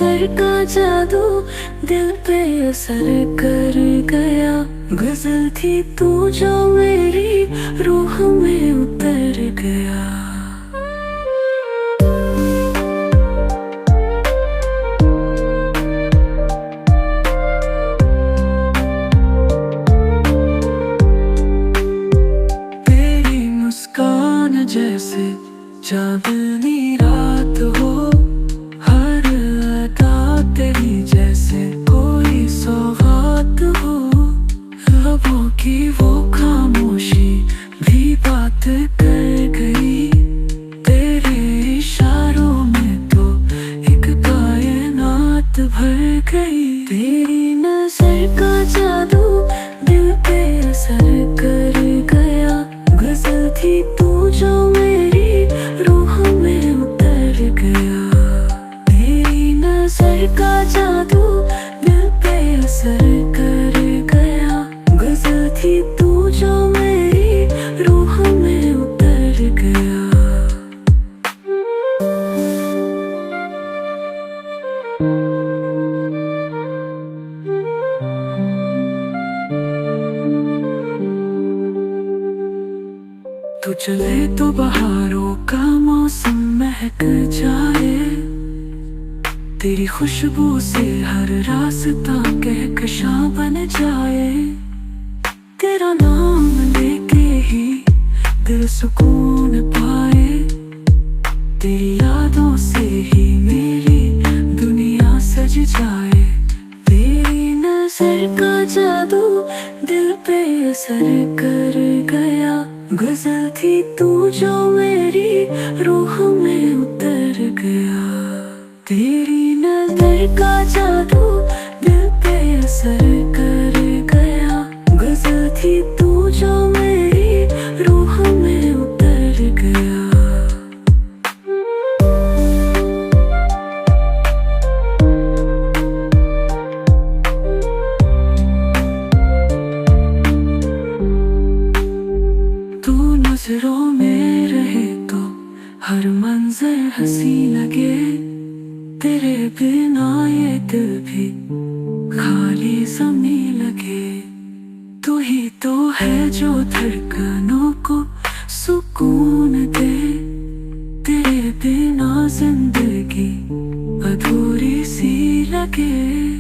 नजर का जादू दिल पे असर कर गया। गजल थी तू जो मेरी रूह में उतर गया। तेरी मुस्कान जैसे चांदनी रात हो, हर अदा तेरी जैसे कोई सौगात हो। लबों की वो खामोशी भी बात कर गई, तेरे इशारों में तो एक कायनात भर गई। तेरी नजर का जादू दिल पे असर कर गया। गजल थी तू जो मेरी रूह में उतर गया। तेरी नजर का जादू दिल पे असर कर गया। गजल थी तू जो मेरी रूह में उतर गया। तू चले तो बहारों का मौसम महक जाए, तेरी खुशबू से हर रास्ता कहकशां बन जाए। तेरा नाम लेके ही दिल सुकून पाए, तेरी यादों से ही मेरी दुनिया सज जाए। तेरी नजर का जादू दिल पे असर कर गया। गजल थी तू जो मेरी रूह में उतर गया। तेरी नजर का जादू दिल पे असर कर गया। गजल थी तू जो मेरी रूह में उतर गया। तू नजरों में रहे तो हर मंजर हंसी लगे, तेरे बिना ये दिल भी खाली ज़मी लगे। तू ही तो है जो धड़कनों को सुकून दे, तेरे बिना जिंदगी अधूरी सी लगे।